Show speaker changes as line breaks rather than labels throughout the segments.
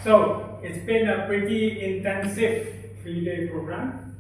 So it's been a pretty intensive 3-day program.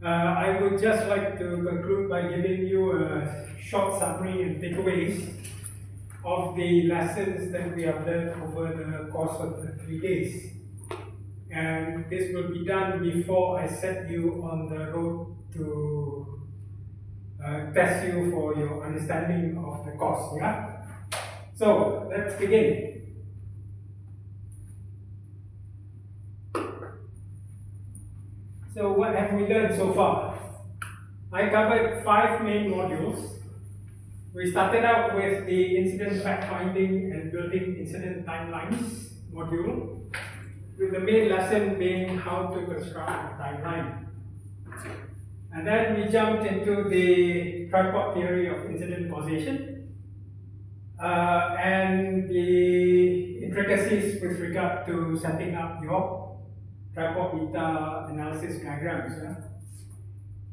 I would just like to conclude by giving you a short summary and takeaways of the lessons that we have learned over the course of the 3 days. And this will be done before I set you on the road to test you for your understanding of the course. Yeah. So let's begin. So what have we learned so far? I covered 5 main modules. We started out with the incident fact finding and building incident timelines module, with the main lesson being how to construct a timeline. And then we jumped into the tripod theory of incident causation and the intricacies with regard to setting up your tripod beta analysis diagrams. Yeah?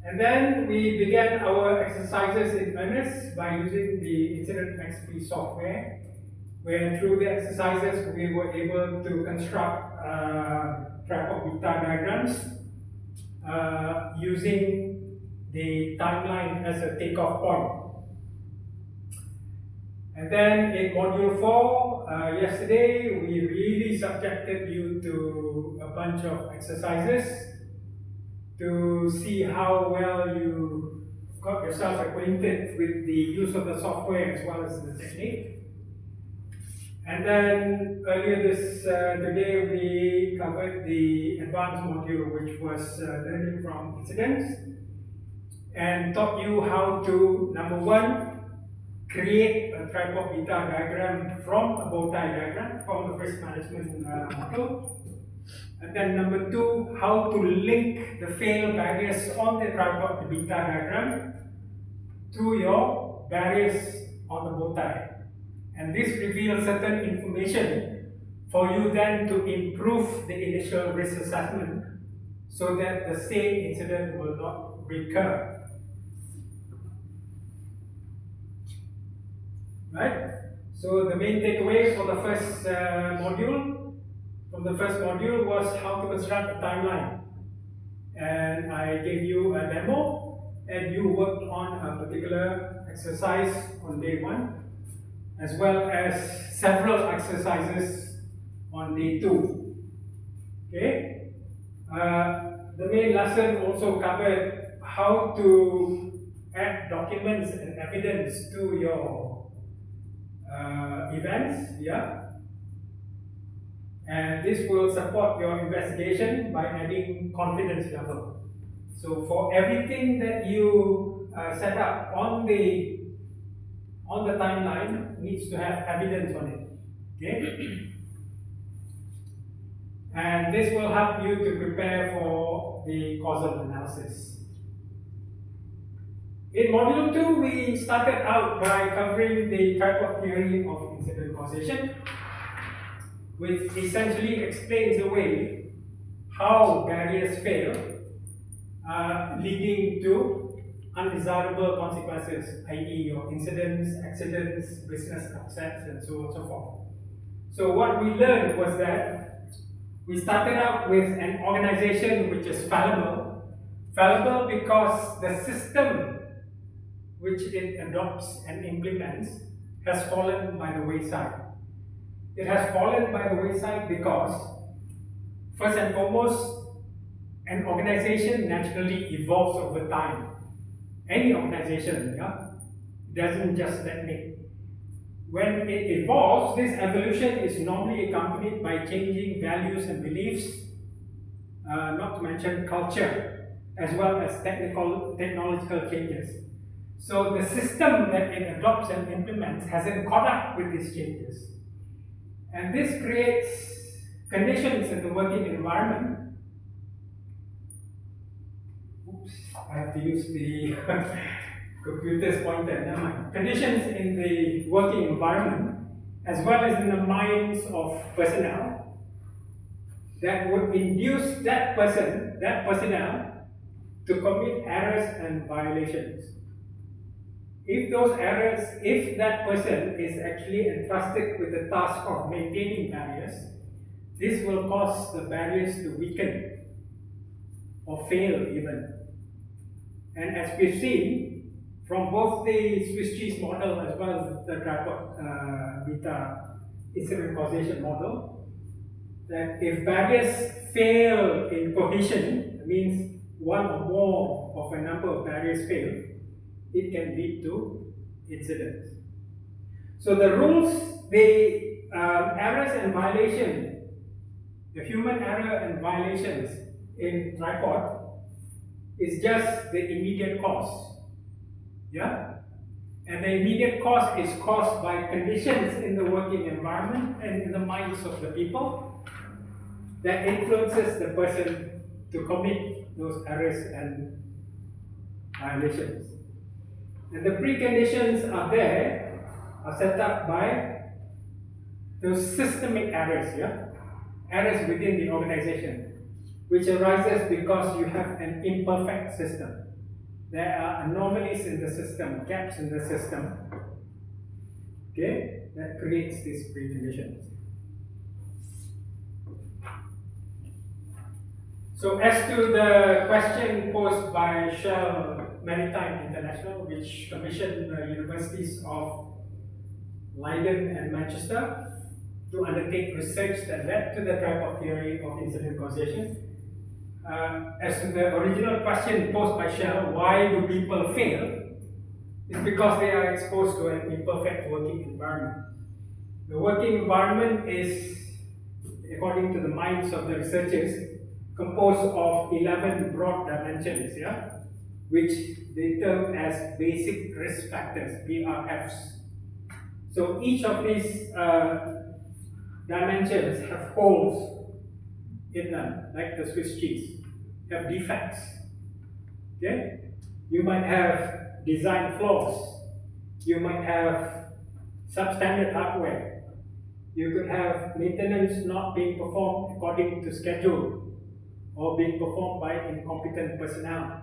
And then we began our exercises in earnest by using the Incident XP software, where through the exercises we were able to construct tripod beta diagrams using the timeline as a takeoff point. And then in module 4, yesterday, we really subjected you to a bunch of exercises to see how well you got yourself acquainted with the use of the software as well as the technique. And then earlier today we covered the advanced module, which was learning from incidents, and taught you how to, number 1, create a tripod beta diagram from a bow tie diagram from the risk management model. And then number 2, how to link the fail barriers on the tripod beta diagram to your barriers on the bow tie. And this reveals certain information for you then to improve the initial risk assessment so that the same incident will not recur. Right? So the main takeaway for the first module was how to construct a timeline. And I gave you a demo, and you worked on a particular exercise on day 1, as well as several exercises on day 2. Okay? The main lesson also covered how to add documents and evidence to your events, yeah, and this will support your investigation by adding confidence level. So for everything that you set up on the timeline needs to have evidence on it. Okay, and this will help you to prepare for the causal analysis. In module 2, we started out by covering the tripod theory of incident causation, which essentially explains away how barriers fail, leading to undesirable consequences, i.e. your incidents, accidents, business upsets, and so on and so forth. So what we learned was that we started out with an organization which is fallible because the system which it adopts and implements has fallen by the wayside. It has fallen by the wayside because, first and foremost, an organization naturally evolves over time. Any organization, yeah, doesn't just stagnate. When it evolves, this evolution is normally accompanied by changing values and beliefs, not to mention culture, as well as technological changes. So the system that it adopts and implements hasn't caught up with these changes. And this creates conditions in the working environment. Oops, I have to use the computer's pointer. Never mind. Conditions in the working environment, as well as in the minds of personnel, that would induce that personnel to commit errors and violations. If that person is actually entrusted with the task of maintaining barriers, this will cause the barriers to weaken or fail even. And as we've seen from both the Swiss cheese model as well as the tripod beta incident causation model, that if barriers fail in cohesion, means one or more of a number of barriers fail, it can lead to incidents. So the rules, the errors and violation, the human error and violations in tripod is just the immediate cause. Yeah? And the immediate cause is caused by conditions in the working environment and in the minds of the people that influences the person to commit those errors and violations. And the preconditions are there, are set up by those systemic errors, yeah? Errors within the organization, which arises because you have an imperfect system. There are anomalies in the system, gaps in the system, okay, that creates these preconditions. So as to the question posed by Shell Maritime International, which commissioned the universities of Leiden and Manchester to undertake research that led to the tripod theory of incident causation. As to the original question posed by Shell, why do people fail? It's because they are exposed to an imperfect working environment. The working environment is, according to the minds of the researchers, composed of 11 broad dimensions, yeah, which they term as basic risk factors, BRFs. So each of these dimensions have holes in them, like the Swiss cheese, have defects. Okay? You might have design flaws. You might have substandard hardware. You could have maintenance not being performed according to schedule or being performed by incompetent personnel.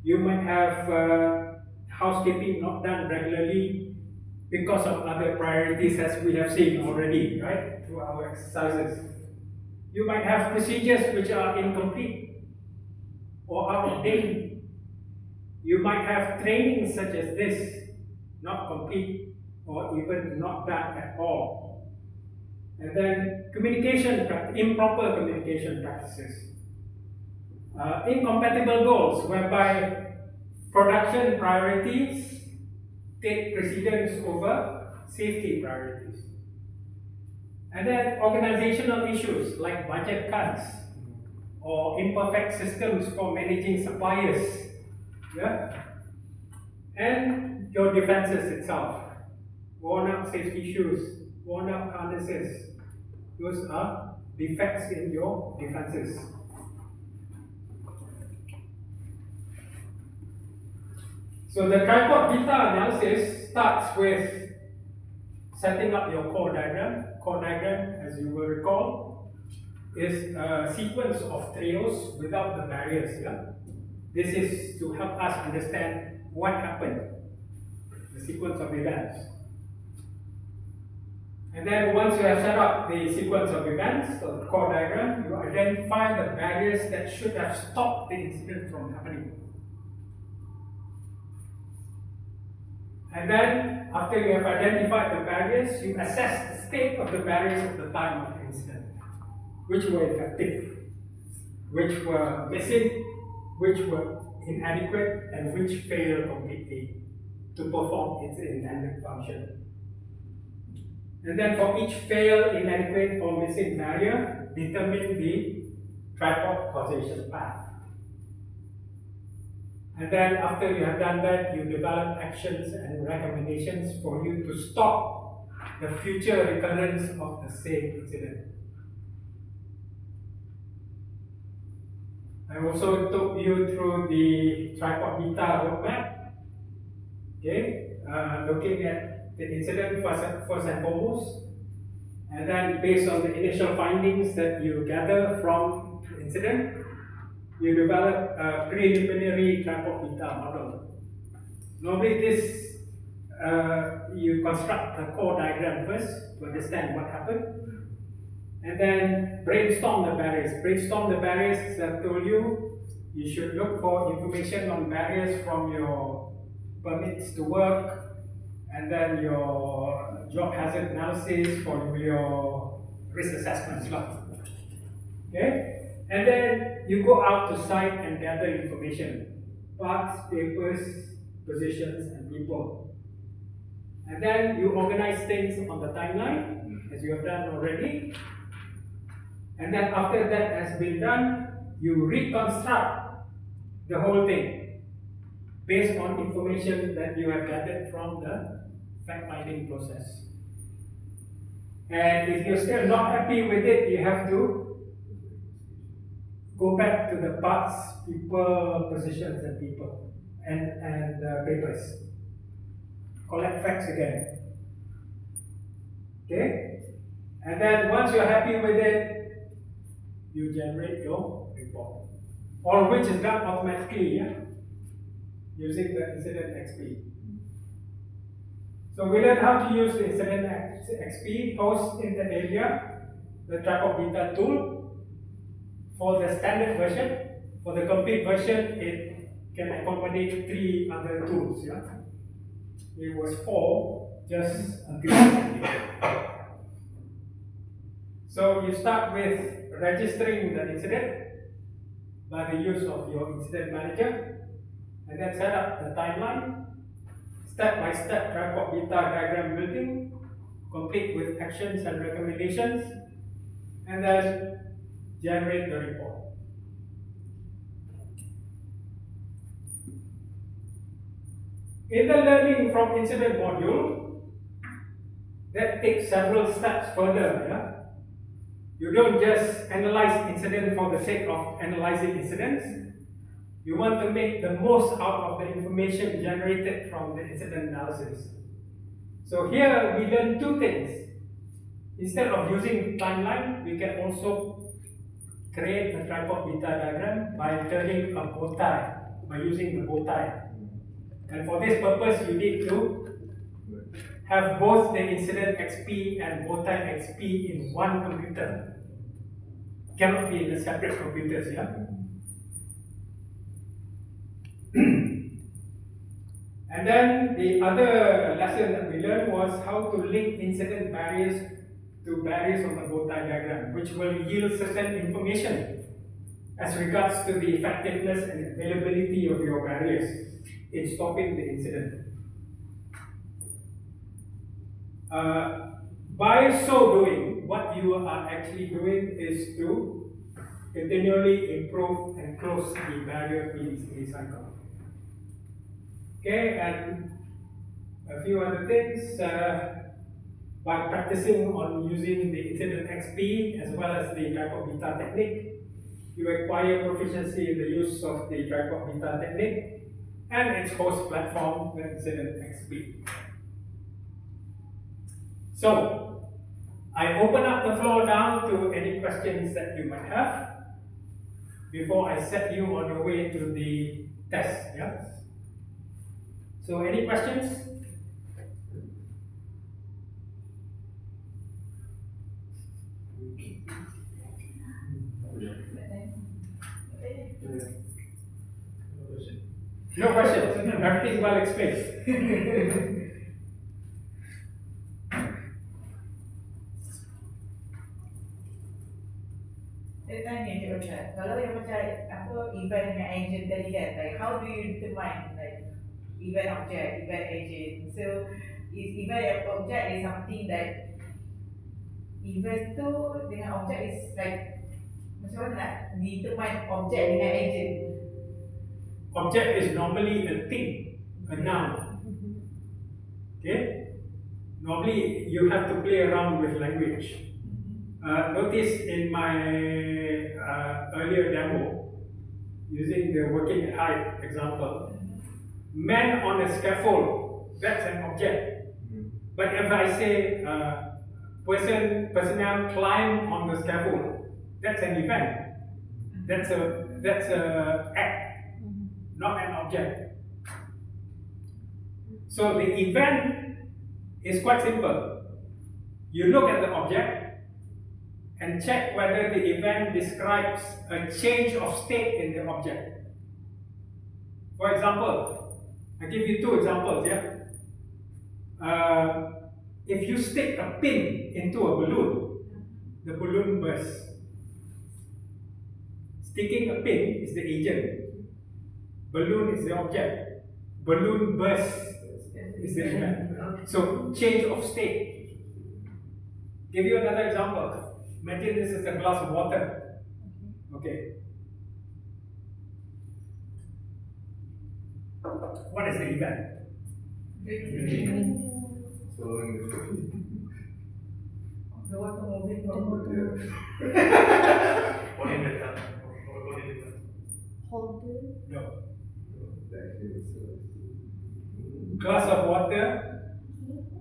You might have housekeeping not done regularly because of other priorities, as we have seen already, right, through our exercises. You might have procedures which are incomplete or out of date. You might have training such as this not complete or even not done at all. And then improper communication practices. Incompatible goals, whereby production priorities take precedence over safety priorities. And then organizational issues like budget cuts or imperfect systems for managing suppliers. Yeah? And your defenses itself. Worn out safety shoes, worn out harnesses. Those are defects in your defenses. So the tripod beta analysis starts with setting up your core diagram. Core diagram, as you will recall, is a sequence of trios without the barriers. Yeah? This is to help us understand what happened, the sequence of events. And then once you have set up the sequence of events, or the core diagram, you identify the barriers that should have stopped the incident from happening. And then, after you have identified the barriers, you assess the state of the barriers at the time of the incident. Which were effective, which were missing, which were inadequate, and which failed completely to perform its intended function. And then for each failed, inadequate, or missing barrier, determine the tripod causation path. And then after you have done that, you develop actions and recommendations for you to stop the future recurrence of the same incident. I also took you through the tripod beta roadmap. Okay, looking at the incident first and foremost, and then based on the initial findings that you gather from the incident, you develop a preliminary tripod beta model. Normally this, you construct a core diagram first to understand what happened. And then brainstorm the barriers. Brainstorm the barriers, as I've told you, you should look for information on barriers from your permits to work, and then your job hazard analysis for your risk assessments. Okay? And then you go out to site and gather information, parts, papers, positions, and people. And then you organize things on the timeline, as you have done already. And then after that has been done, you reconstruct the whole thing based on information that you have gathered from the fact-finding process. And if you're still not happy with it, you have to go back to the parts, people, positions, and people, and papers. Collect facts again. Okay? And then once you're happy with it, you generate your report. All of which is done automatically, using the Incident XP. So we learned how to use the Incident XP, host in the area, the Tripod Beta tool. For the standard version, for the complete version, it can accommodate 3 other tools. It was 4, just agreed. So you start with registering the incident by the use of your incident manager, and then set up the timeline, step-by-step Tripod Beta diagram building, complete with actions and recommendations, and then generate the report. In the learning from incident module, that takes several steps further. You don't just analyze incidents for the sake of analyzing incidents. You want to make the most out of the information generated from the incident analysis. So here we learn 2 things. Instead of using timeline, we can also create a Tripod Beta diagram by turning a bow tie, by using the bow tie. And for this purpose, you need to have both the Incident XP and bow tie XP in one computer. Cannot be in a separate computers, And then the other lesson that we learned was how to link incident barriers to barriers on the bow tie diagram, which will yield certain information as regards to the effectiveness and availability of your barriers in stopping the incident. By so doing, what you are actually doing is to continually improve and close the barrier PDCA cycle. Okay, and a few other things. By practicing on using the Incident XP as well as the Tripod Beta technique, you acquire proficiency in the use of the Tripod Beta technique and its host platform, the Incident XP. So, I open up the floor now to any questions that you might have before I set you on your way to the test. So, any questions? No questions. Everything well explained.
Saya tanya je Ustaz, kalau yang macam apa event dengan agent tadi kan, like how do you determine like event object, event agent? So is event object is something that event tu dengan object is like macam mana nak determine object dengan agent?
Object is normally a thing, a noun. Okay? Normally you have to play around with language. Notice in my earlier demo, using the working at height example, man on a scaffold, that's an object. But if I say personnel climb on the scaffold, that's an event. That's a act, not an object. So the event is quite simple. You look at the object, and check whether the event describes a change of state in the object. For example, I give you two examples. If you stick a pin into a balloon, the balloon bursts. Sticking a pin is the agent. Balloon is the object. Balloon burst is the event. So change of state. Give you another example. Imagine this is a glass of water. Okay. What is the event?
The water moving from
No. Glass of water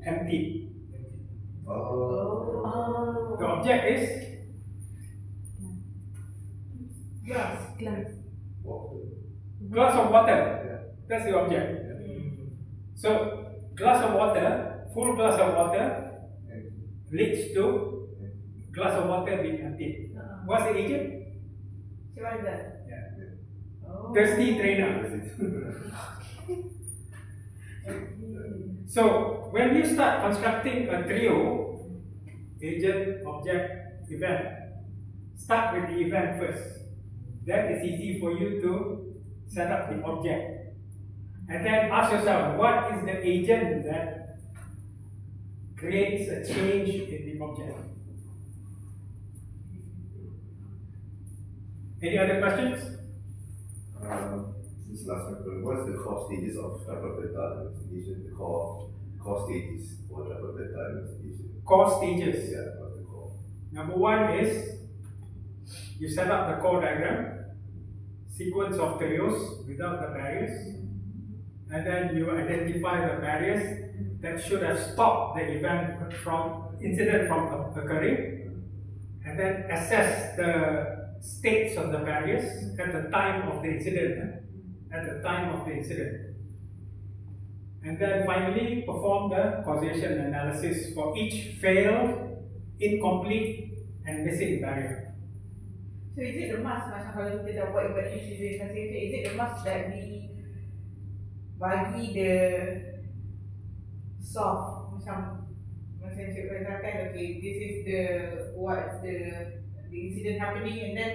empty. The object is glass of water. That's the object. So glass of water, full glass of water leads to glass of water being empty. What's the agent?
What is that?
Thirsty trainer. So when you start constructing a trio, agent, object, event, start with the event first. That is easy for you to set up the object. And then ask yourself, what is the agent that creates a change in the object? Any other questions?
This last one, what is the core stages of triplet data investigation? The core stages for triplet data investigation.
Core stages.
Yeah, what's the core?
Number one is you set up the core diagram, sequence of trios without the barriers, and then you identify the barriers that should have stopped the incident from occurring, and then assess the states of the barriers at the time of the incident. And then finally perform the causation analysis for each failed, incomplete, and missing barrier.
So is it the must macam kalau kita dah buat evaluation investigation, is it the must that we bagi the soft macam Encik katakan, okay, this is the what's the incident happening, and then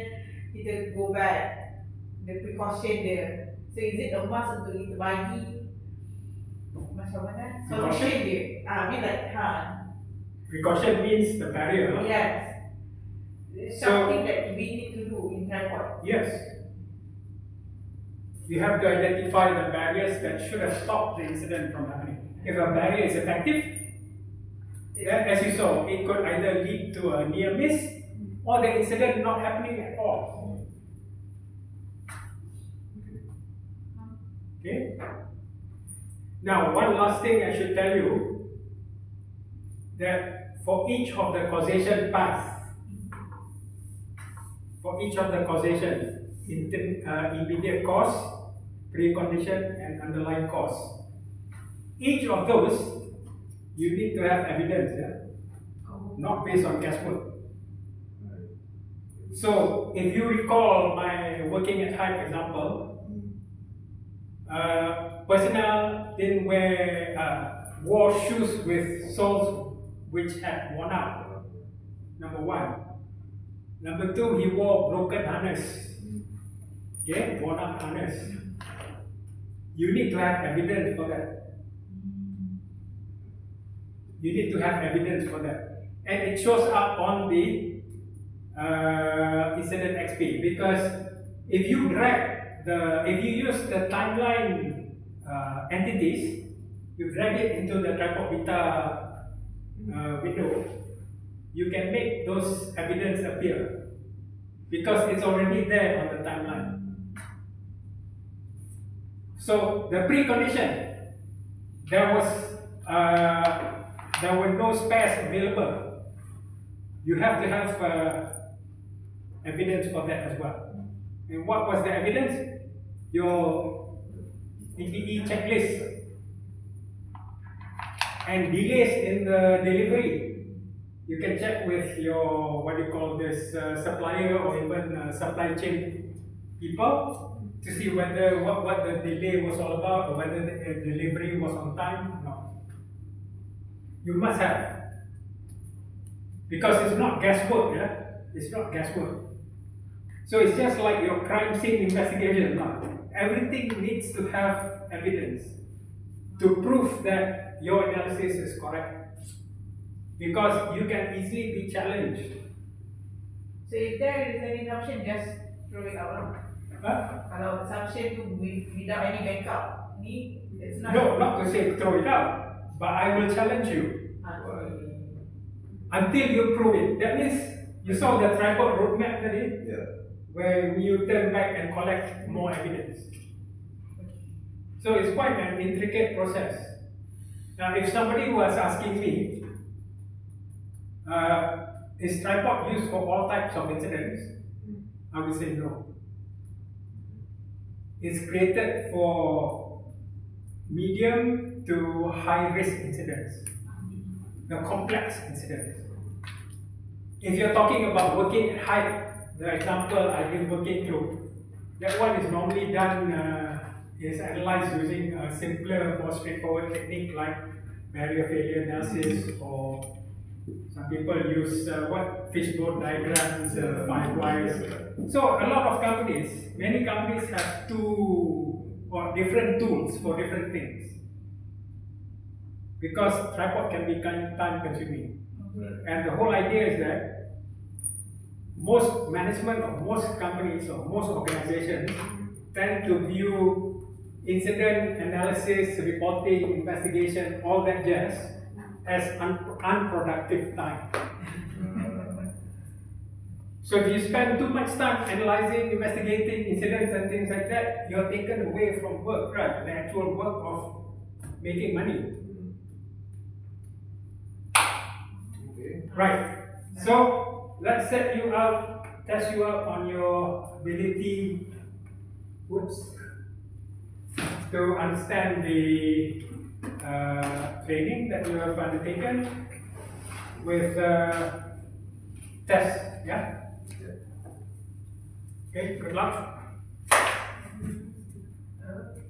kita go back the precaution there. So is it a must untuk kita bagi macam mana solution dia? I mean like
Precaution means the barrier.
yes. It's something that we need to do in tripod.
Yes. You have to identify the barriers that should have stopped the incident from happening. If a barrier is effective, then as you saw, it could either lead to a near miss or the incident not happening at all. Okay? Now, one last thing I should tell you, that for each of the causation paths, immediate cause, precondition, and underlying cause, each of those you need to have evidence, not based on guesswork. So, if you recall my working at Hype example, personnel didn't wore shoes with soles which had worn out. Number one. Number two, he wore broken harness. Okay, worn out harness. You need to have evidence for that. And it shows up on the incident XP, because if you use the timeline entities, you drag it into the tripod beta window, you can make those evidence appear because it's already there on the timeline. So the precondition, there were no spares available. You have to have evidence for that as well. And what was the evidence? Your PPE checklist and delays in the delivery. You can check with your, what do you call this, supplier or even supply chain people to see whether what the delay was all about or whether the delivery was on time. No. You must have. Because it's not guesswork, yeah? It's not guesswork. So it's just like your crime scene investigation. No. Everything needs to have evidence to prove that your analysis is correct. Because you can easily be challenged.
So if there is any assumption, just throw it out lah.
Huh?
Kalau assumption tu without any backup, ni it's not.
No, not to say throw it out, but I will challenge you until you prove it. That means you saw the tripod roadmap tadi,
Yeah.
where you turn back and collect more evidence. So it's quite an intricate process. Now, if somebody was asking me, is tripod used for all types of incidents? I would say no. It's created for medium to high risk incidents, the complex incidents. If you're talking about working at height, the example I've been working through, that one is normally done, is analyzed using a simpler, more straightforward technique like barrier failure analysis, or some people use fishbone diagrams, 5 whys. So a lot of companies, many companies have two or different tools for different things. Because tripod can be kind of time consuming. And the whole idea is that most management of most companies or most organizations tend to view incident analysis, reporting, investigation, all that jazz as unproductive time. So if you spend too much time analyzing, investigating incidents and things like that, you're taken away from work, right? The actual work of making money.
Okay.
Right. So let's set you out, test you out on your ability, to understand the training that you have undertaken with tests. Yeah. Okay. Good luck.